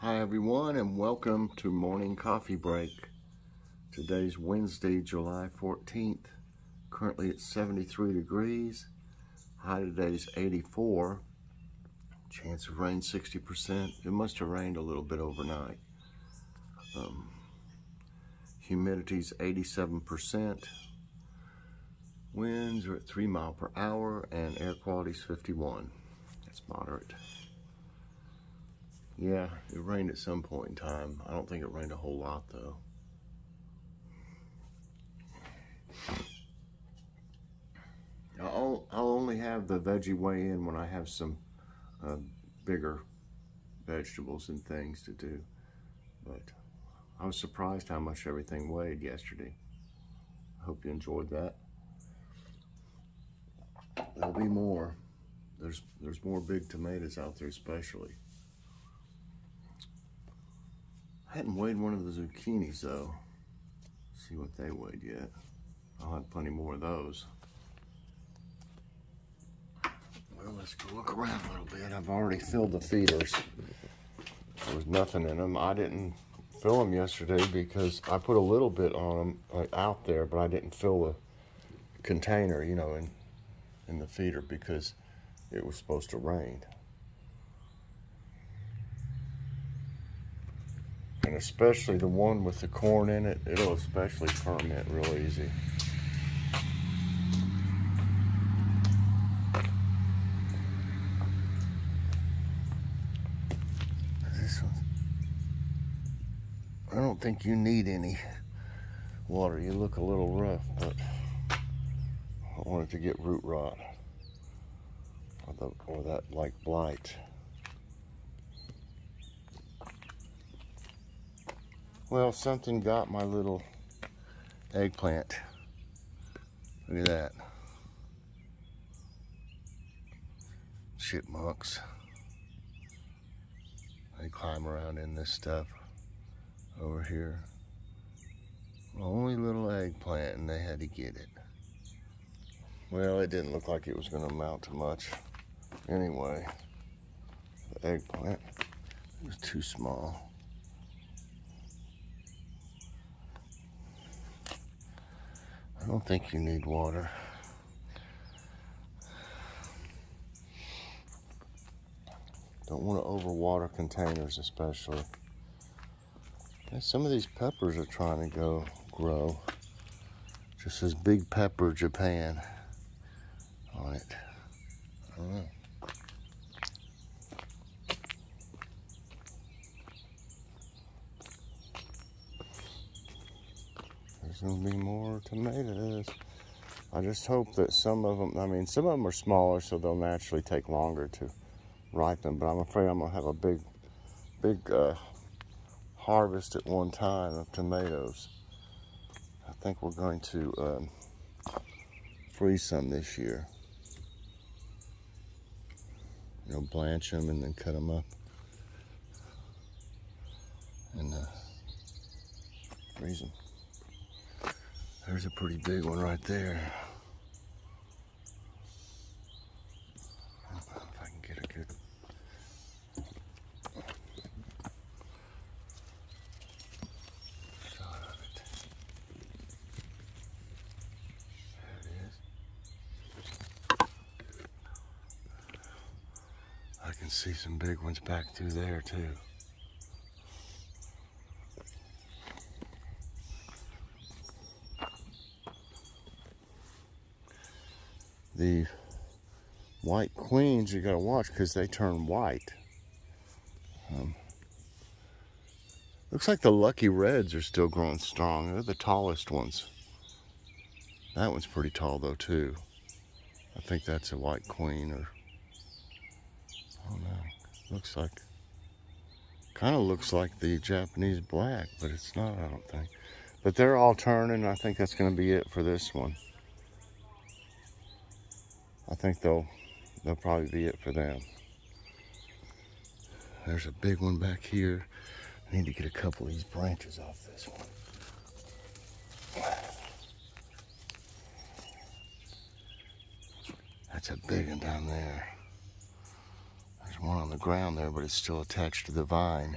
Hi everyone, and welcome to Morning Coffee Break. Today's Wednesday, July 14th. Currently it's 73 degrees. High today's 84. Chance of rain 60%. It must have rained a little bit overnight. Humidity's 87%. Winds are at 3 miles per hour and air quality's 51. That's moderate. Yeah, it rained at some point in time. I don't think it rained a whole lot though. I'll only have the veggie weigh in when I have some bigger vegetables and things to do. But I was surprised how much everything weighed yesterday. I hope you enjoyed that. There'll be more. There's more big tomatoes out there especially. I hadn't weighed one of the zucchinis though. See what they weighed yet. I'll have plenty more of those. Well, let's go look around a little bit. I've already filled the feeders. There was nothing in them. I didn't fill them yesterday because I put a little bit on them out there, but I didn't fill the container, you know, in the feeder because it was supposed to rain. And especially the one with the corn in it, it'll especially ferment real easy. This one, I don't think you need any water. You look a little rough, but I don't want it to get root rot or that like blight. Well, something got my little eggplant. Look at that. Chipmunks. They climb around in this stuff over here. Only little eggplant, and they had to get it. Well, it didn't look like it was going to amount to much. Anyway, the eggplant was too small. I don't think you need water. Don't want to overwater containers especially. And some of these peppers are trying to grow. Just says Big Pepper Japan on it. I don't know. There's going to be more tomatoes. I just hope that some of them, some of them are smaller, so they'll naturally take longer to ripen, but I'm afraid I'm going to have a big harvest at one time of tomatoes. I think we're going to freeze some this year. You know, blanch them and then cut them up and freeze them. There's a pretty big one right there. I don't know if I can get a good shot of it. There it is. I can see some big ones back through there too. The white queens you gotta watch because they turn white. Looks like the lucky reds are still growing strong. They're the tallest ones. That one's pretty tall though too. I think that's a white queen, or I don't know. Kind of looks like the Japanese black, but it's not, I don't think. But they're all turning. I think that's gonna be it for this one. I think they'll probably be it for them. There's a big one back here. I need to get a couple of these branches off this one. That's a big one down there. There's one on the ground there, but it's still attached to the vine.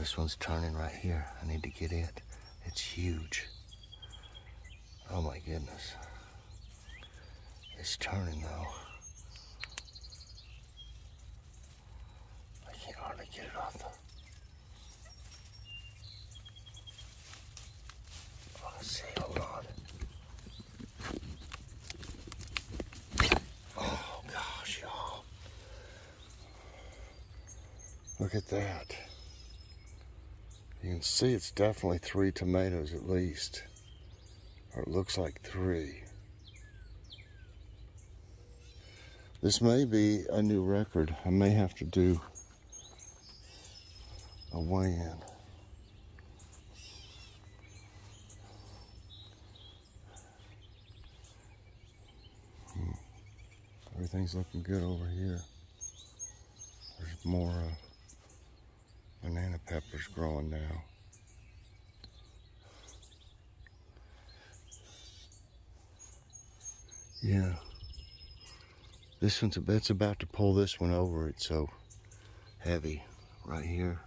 This one's turning right here. I need to get it. It's huge. Oh my goodness. It's turning though. I can't hardly get it off the... Oh, let's see, hold on. Oh gosh, y'all. Look at that. You can see it's definitely 3 tomatoes at least. Or it looks like 3. This may be a new record. I may have to do a weigh-in. Everything's looking good over here. There's more banana peppers growing now. Yeah. This one's it's about to pull this one over. It's so heavy right here.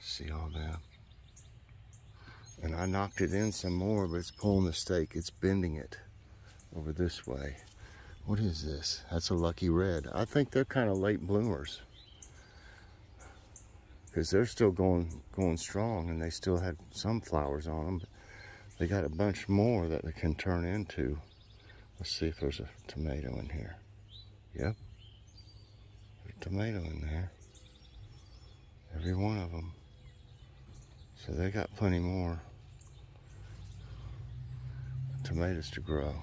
See all that? And I knocked it in some more, but it's pulling the stake. It's bending it over this way. What is this? That's a lucky red. I think they're kind of late bloomers, because they're still going strong, and they still had some flowers on them. But they got a bunch more that they can turn into. Let's see if there's a tomato in here. Yep, there's a tomato in there. Every one of them. So they got plenty more tomatoes to grow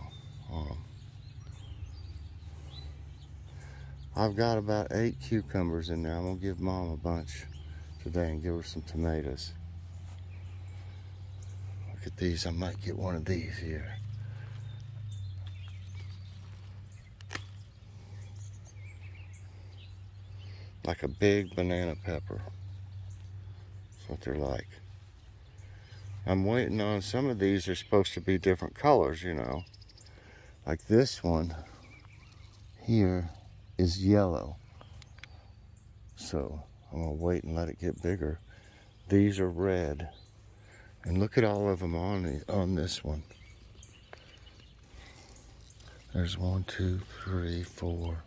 on them. I've got about 8 cucumbers in there. I'm gonna give Mom a bunch today and give her some tomatoes. Look at these. I might get one of these here. Like a big banana pepper. That's what they're like. I'm waiting on, some of these are supposed to be different colors, you know. Like this one here is yellow. So I'm gonna wait and let it get bigger. These are red. And look at all of them on this one. There's 1, 2, 3, 4.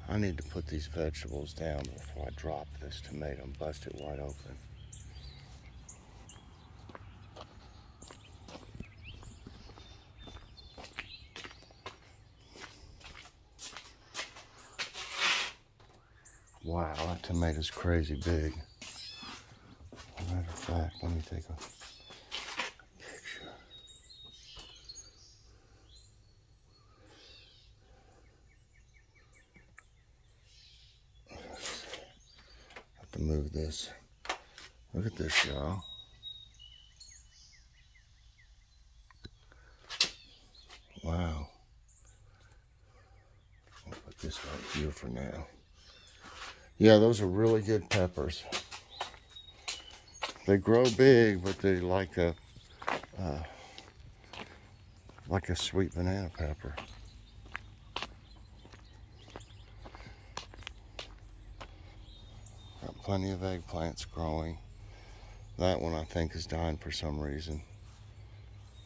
I need to put these vegetables down before I drop this tomato and bust it wide open. Wow, that tomato's crazy big. As a matter of fact, let me take a picture. Have to move this. Look at this, y'all. Wow. I'll put this right here for now. Yeah, those are really good peppers. They grow big, but they like a sweet banana pepper. Got plenty of eggplants growing. That one I think is dying for some reason.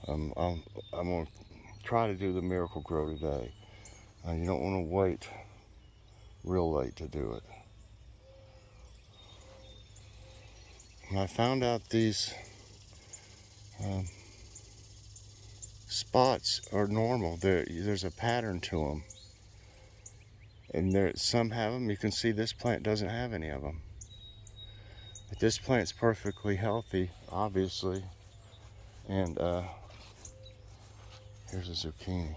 I'm gonna try to do the Miracle Grow today. You don't want to wait real late to do it. And I found out these spots are normal. There's a pattern to them. And some have them. You can see this plant doesn't have any of them. But this plant's perfectly healthy, obviously. And here's a zucchini.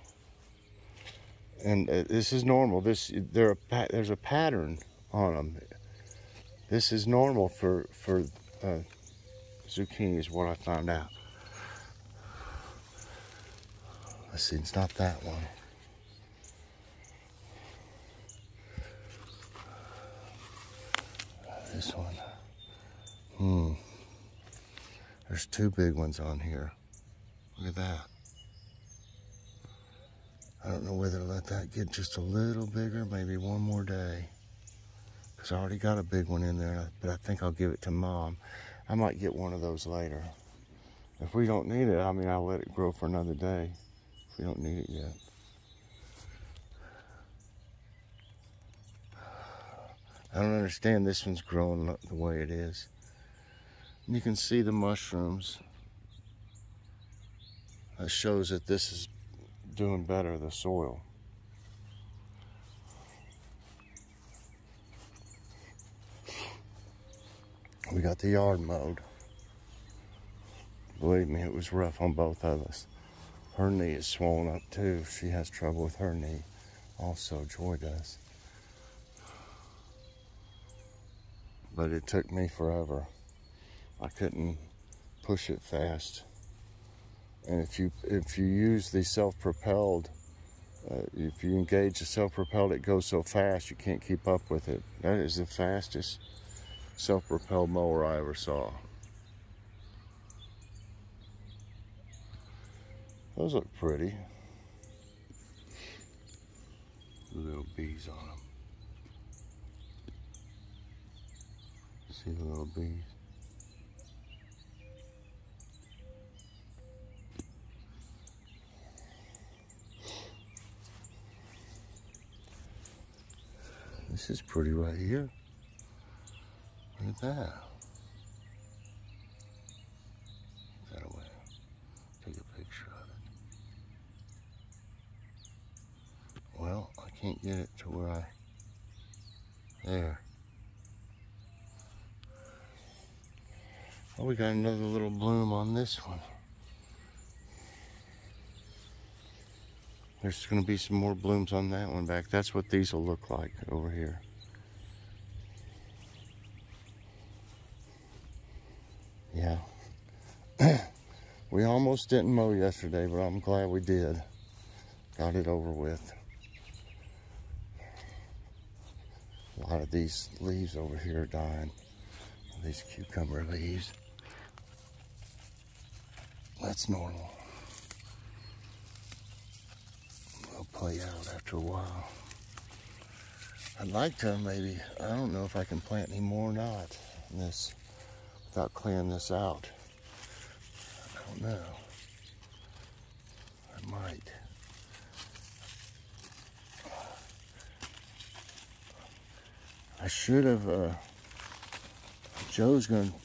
And this is normal. There's a pattern on them. This is normal for zucchini is what I found out. Let's see, it's not that one. This one. There's 2 big ones on here. Look at that. I don't know whether to let that get just a little bigger, maybe one more day. Because I already got a big one in there, but I think I'll give it to Mom. I might get one of those later. If we don't need it, I mean, I'll let it grow for another day. If we don't need it yet. I don't understand this one's growing the way it is. And you can see the mushrooms. That shows that this is doing better, the soil. We got the yard mowed. Believe me, it was rough on both of us. Her knee is swollen up too. She has trouble with her knee. Also, Joy does. But it took me forever. I couldn't push it fast. And if you use the self-propelled, if you engage the self-propelled, it goes so fast you can't keep up with it. That is the fastest self-propelled mower I ever saw. Those look pretty. Little bees on them. See the little bees? This is pretty right here. Look at that. Get that away. Take a picture of it. Well, I can't get it to where I... There. Oh, we got another little bloom on this one. There's going to be some more blooms on that one back. That's what these will look like over here. Yeah. We almost didn't mow yesterday, but I'm glad we did. Got it over with. A lot of these leaves over here are dying. These cucumber leaves. That's normal. They'll play out after a while. I'd like to maybe, I don't know if I can plant any more or not in this without clearing this out. I don't know. I might. I should have, Joe's going to,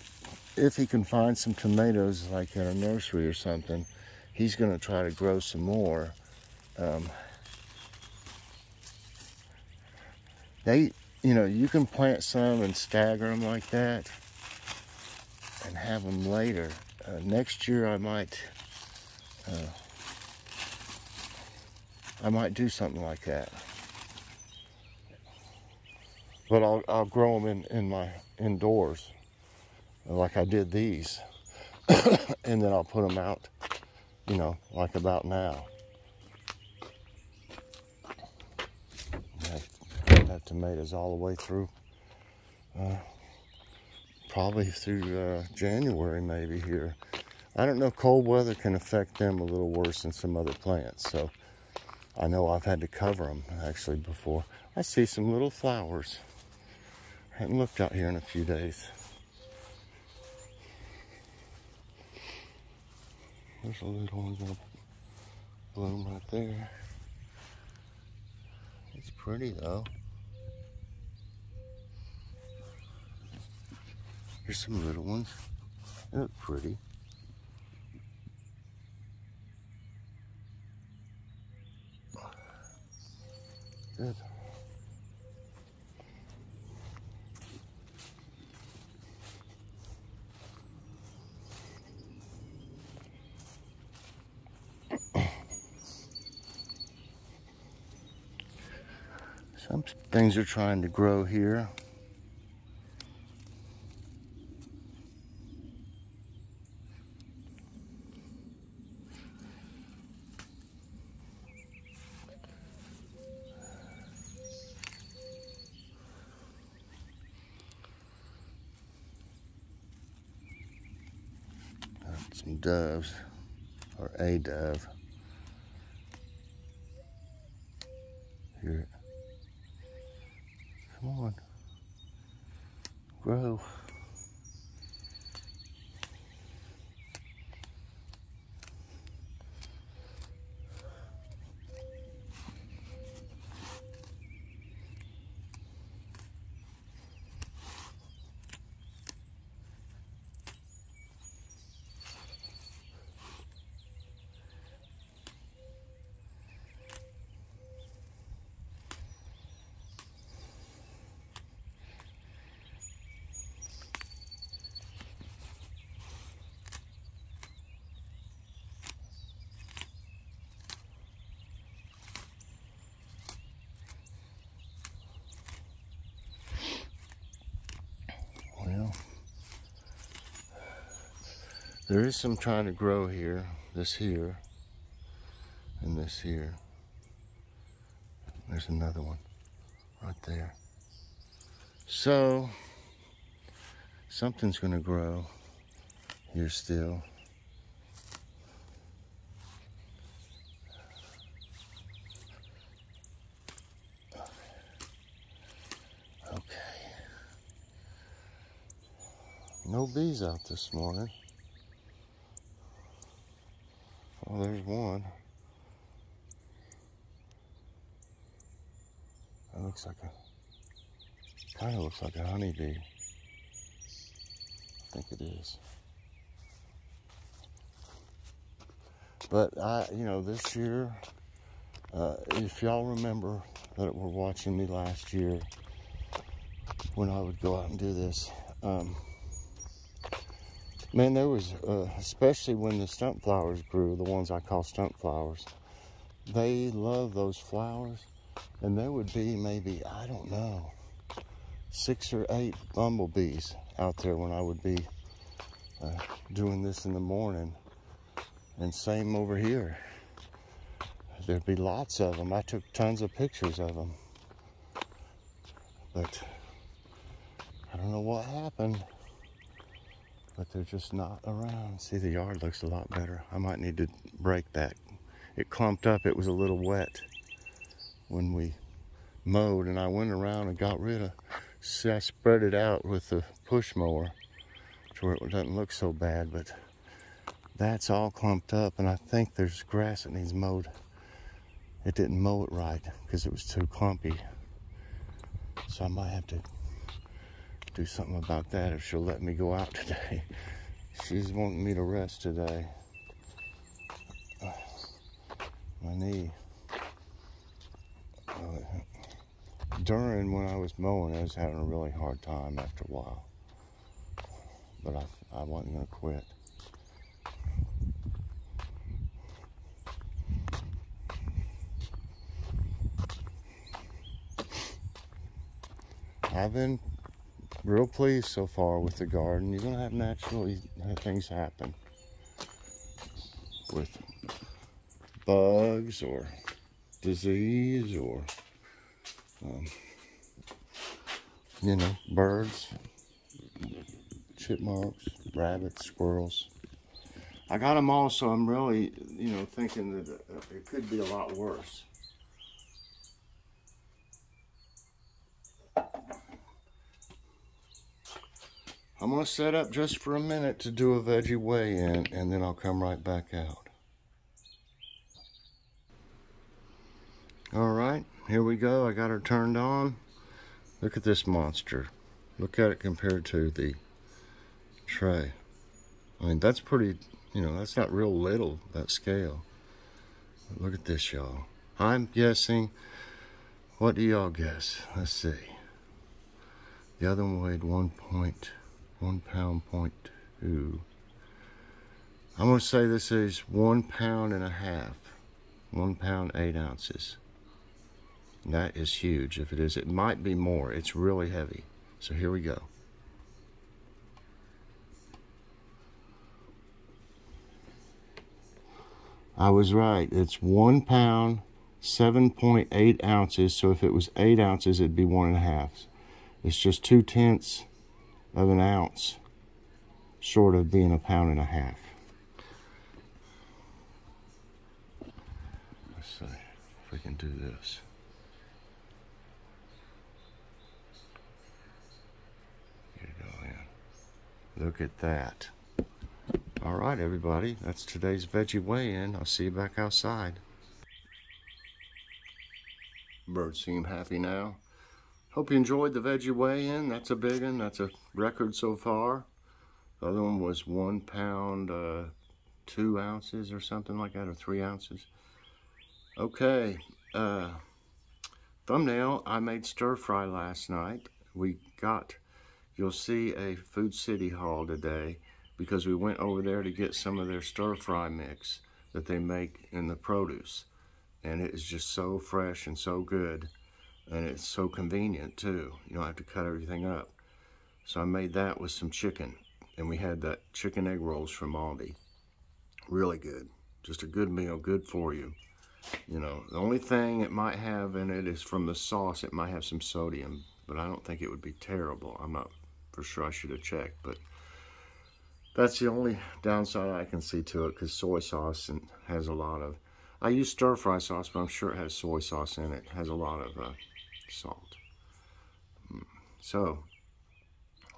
if he can find some tomatoes like in a nursery or something, he's going to try to grow some more. You can plant some and stagger them like that and have them later. Next year I might do something like that. But I'll grow them in my indoors, like I did these, and then I'll put them out, like about now. Have tomatoes all the way through, probably through January maybe here. I don't know, cold weather can affect them a little worse than some other plants, so I know I've had to cover them actually before. I see some little flowers. I haven't looked out here in a few days. There's a little one gonna bloom right there. It's pretty though. Here's some little ones. They look pretty. Good. Some things are trying to grow here. Some doves, or a dove. Here. Come on. grow. Well, there is some trying to grow here. This here, and this here. There's another one right there. So, something's gonna grow here still. Okay. No bees out this morning. Oh, there's one. That looks like kind of looks like a honeybee. I think it is. But this year, if y'all remember that were watching me last year, when I would go out and do this, man, there was, especially when the stump flowers grew, the ones I call stump flowers, they love those flowers, and there would be maybe, I don't know, 6 or 8 bumblebees out there when I would be doing this in the morning. And same over here. There'd be lots of them. I took tons of pictures of them. But I don't know what happened. But they're just not around. See, the yard looks a lot better. I might need to break that. It clumped up. It was a little wet when we mowed, and I went around and got rid of. See, I spread it out with the push mower to where it doesn't look so bad, but that's all clumped up, and I think there's grass that needs mowed. It didn't mow it right because it was too clumpy. So I might have to do something about that if she'll let me go out today. She's wanting me to rest today. My knee. During when I was mowing, I was having a really hard time after a while. But I wasn't going to quit. I've been real pleased so far with the garden. You're going to have naturally things happen with bugs or disease or birds, chipmunks, rabbits, squirrels. I got them all, so I'm really thinking that it could be a lot worse. I'm going to set up just for a minute to do a veggie weigh-in, and then I'll come right back out. All right, here we go. I got her turned on. Look at this monster. Look at it compared to the tray. I mean, that's pretty, that's not real little, that scale. But look at this, y'all. I'm guessing, what do y'all guess? Let's see. The other one weighed 1 pound, 0.2. I'm going to say this is 1.5 pounds, 1 pound, 8 ounces. And that is huge. If it is, it might be more. It's really heavy. So here we go. I was right. It's 1 pound, 7.8 ounces. So if it was 8 ounces, it'd be 1.5. It's just 0.2 of an ounce short of being 1.5 pounds. Let's see if we can do this. Get it Look at that. All right, everybody. That's today's veggie weigh-in. I'll see you back outside. Birds seem happy now. Hope you enjoyed the veggie weigh-in. That's a big one. That's a record so far. The other one was 1 pound, 2 ounces or something like that, or 3 ounces. Okay. Thumbnail, I made stir fry last night. You'll see a Food City haul today because we went over there to get some of their stir fry mix that they make in the produce. And it is just so fresh and so good. And it's so convenient too. You don't have to cut everything up. So I made that with some chicken. And we had that chicken egg rolls from Aldi. Really good. Just a good meal, good for you. You know, the only thing it might have in it is from the sauce, it might have some sodium. But I don't think it would be terrible. I'm not for sure, I should have checked. But that's the only downside I can see to it, because soy sauce has a lot of... I use stir-fry sauce, but I'm sure it has soy sauce in it. It has a lot of salt. So,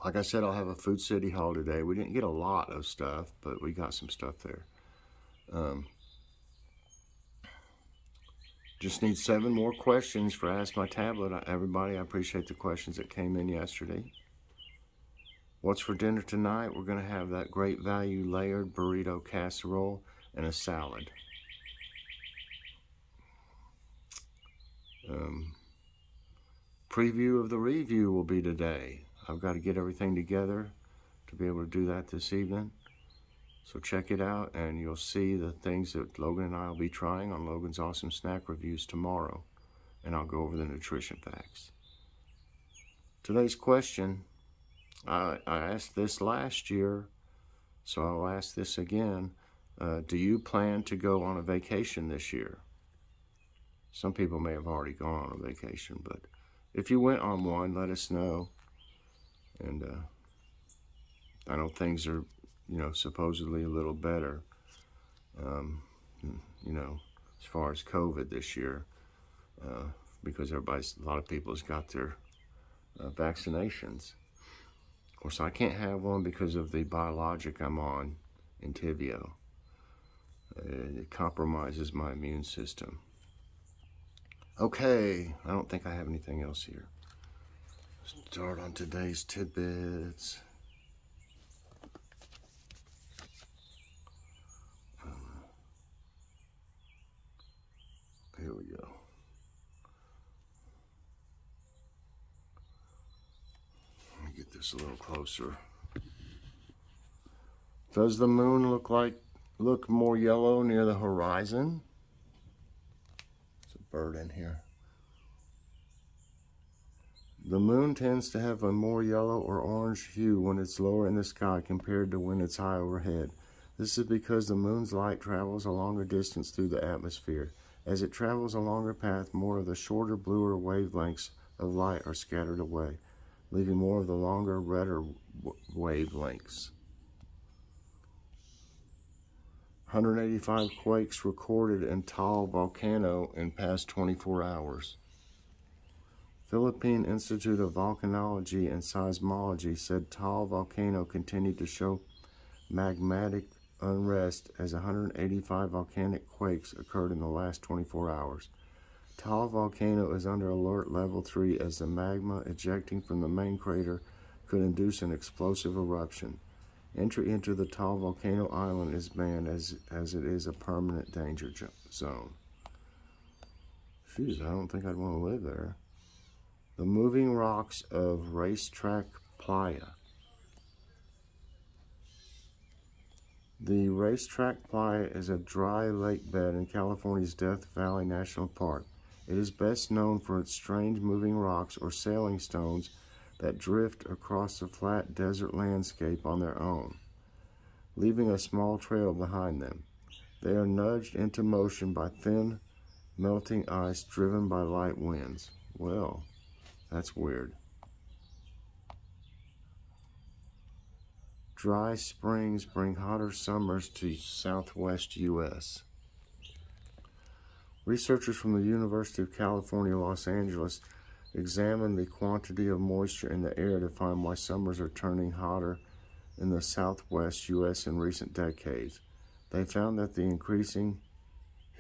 like I said, I'll have a Food City haul today. We didn't get a lot of stuff, but we got some stuff there. Just need 7 more questions for Ask My Tablet. Everybody, I appreciate the questions that came in yesterday. What's for dinner tonight? We're going to have that Great Value layered burrito casserole and a salad. Preview of the review will be today. I've got to get everything together to be able to do that this evening. So check it out and you'll see the things that Logan and I will be trying on Logan's Awesome Snack Reviews tomorrow. And I'll go over the nutrition facts. Today's question, I asked this last year, so I'll ask this again. Do you plan to go on a vacation this year? Some people may have already gone on a vacation, but if you went on one, let us know. And I know things are, you know, supposedly a little better, you know, as far as COVID this year, because a lot of people has got their vaccinations. Of course, I can't have one because of the biologic I'm on, Entyvio. It compromises my immune system. Okay, I don't think I have anything else here. Start on today's tidbits. Here we go. Let me get this a little closer. Does the moon look more yellow near the horizon? Bird in here. The moon tends to have a more yellow or orange hue when it's lower in the sky compared to when it's high overhead. This is because the moon's light travels a longer distance through the atmosphere. As it travels a longer path, more of the shorter, bluer wavelengths of light are scattered away, leaving more of the longer, redder wavelengths. 185 quakes recorded in Taal volcano in past 24 hours. Philippine Institute of Volcanology and Seismology said Taal volcano continued to show magmatic unrest as 185 volcanic quakes occurred in the last 24 hours. Taal volcano is under alert level 3 as the magma ejecting from the main crater could induce an explosive eruption. Entry into the Taal volcano island is banned as it is a permanent danger zone. Jeez, I don't think I'd want to live there. The moving rocks of Racetrack Playa. The Racetrack Playa is a dry lake bed in California's Death Valley National Park. It is best known for its strange moving rocks or sailing stones that drift across the flat desert landscape on their own, leaving a small trail behind them. They are nudged into motion by thin, melting ice driven by light winds. Well, that's weird. Dry springs bring hotter summers to southwest U.S. Researchers from the University of California, Los Angeles examined the quantity of moisture in the air to find why summers are turning hotter in the southwest U.S. in recent decades. They found that the increasing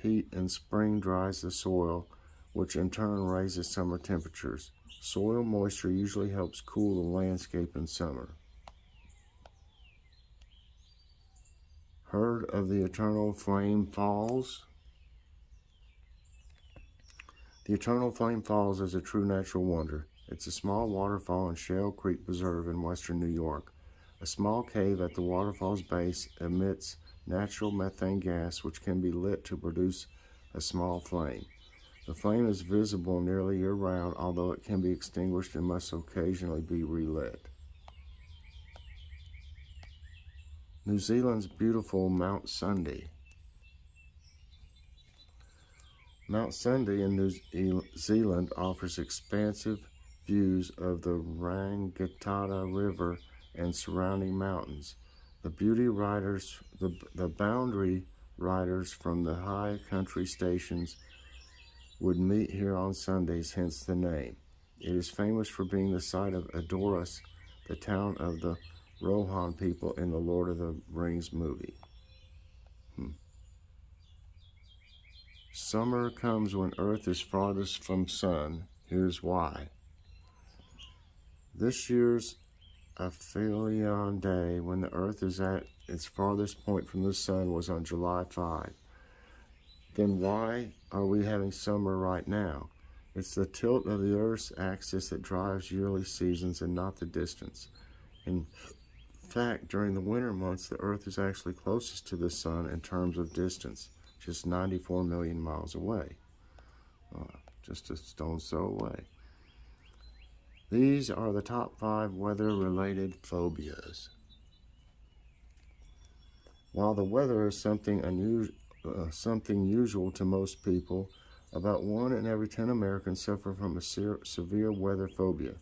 heat in spring dries the soil, which in turn raises summer temperatures. Soil moisture usually helps cool the landscape in summer. Heard of the Eternal Flame Falls? The Eternal Flame Falls is a true natural wonder. It's a small waterfall in Shell Creek Preserve in western New York. A small cave at the waterfall's base emits natural methane gas, which can be lit to produce a small flame. The flame is visible nearly year-round, although it can be extinguished and must occasionally be relit. New Zealand's beautiful Mount Sunday. Mount Sunday in New Zealand offers expansive views of the Rangitata River and surrounding mountains. The boundary riders from the high country stations would meet here on Sundays, hence the name. It is famous for being the site of Edoras, the town of the Rohan people in the Lord of the Rings movie. Summer comes when Earth is farthest from sun. Here's why. This year's Aphelion Day, when the Earth is at its farthest point from the sun, was on July 5. Then why are we having summer right now? It's the tilt of the Earth's axis that drives yearly seasons and not the distance. In fact, during the winter months, the Earth is actually closest to the sun in terms of distance, just 94 million miles away. Just a stone's throw away. These are the top 5 weather-related phobias. While the weather is something usual to most people, about 1 in every 10 Americans suffer from a severe weather phobia.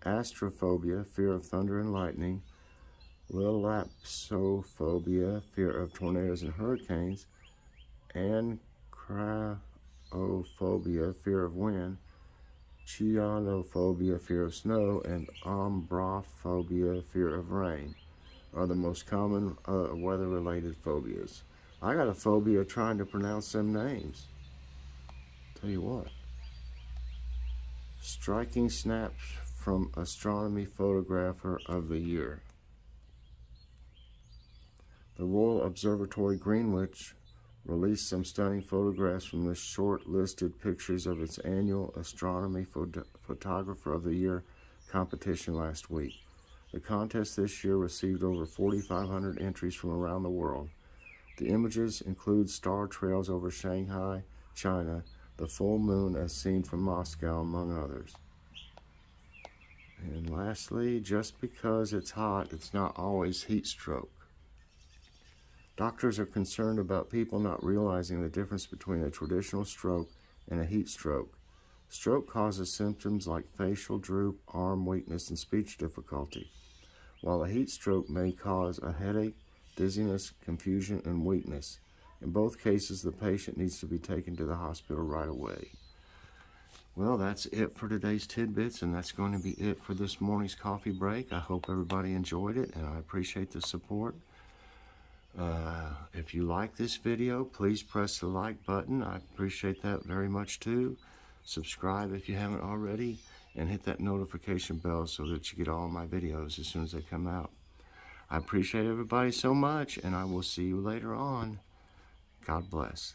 Astrophobia, fear of thunder and lightning. Lilapsophobia, fear of tornadoes and hurricanes. Ancraophobia, fear of wind. Chianophobia, fear of snow, and Ombrophobia, fear of rain, are the most common weather-related phobias. I got a phobia trying to pronounce them names. Tell you what. Striking snaps from Astronomy Photographer of the Year. The Royal Observatory Greenwich released some stunning photographs from the short-listed pictures of its annual Astronomy Photographer of the Year competition last week. The contest this year received over 4,500 entries from around the world. The images include star trails over Shanghai, China, the full moon as seen from Moscow, among others. And lastly, just because it's hot, it's not always heat stroke. Doctors are concerned about people not realizing the difference between a traditional stroke and a heat stroke. Stroke causes symptoms like facial droop, arm weakness, and speech difficulty, while a heat stroke may cause a headache, dizziness, confusion, and weakness. In both cases, the patient needs to be taken to the hospital right away. Well, that's it for today's Tidbits, and that's going to be it for this morning's coffee break. I hope everybody enjoyed it, and I appreciate the support. If you like this video, please press the like button. I appreciate that very much too. Subscribe if you haven't already, and hit that notification bell so that you get all my videos as soon as they come out. I appreciate everybody so much, and I will see you later on. God bless.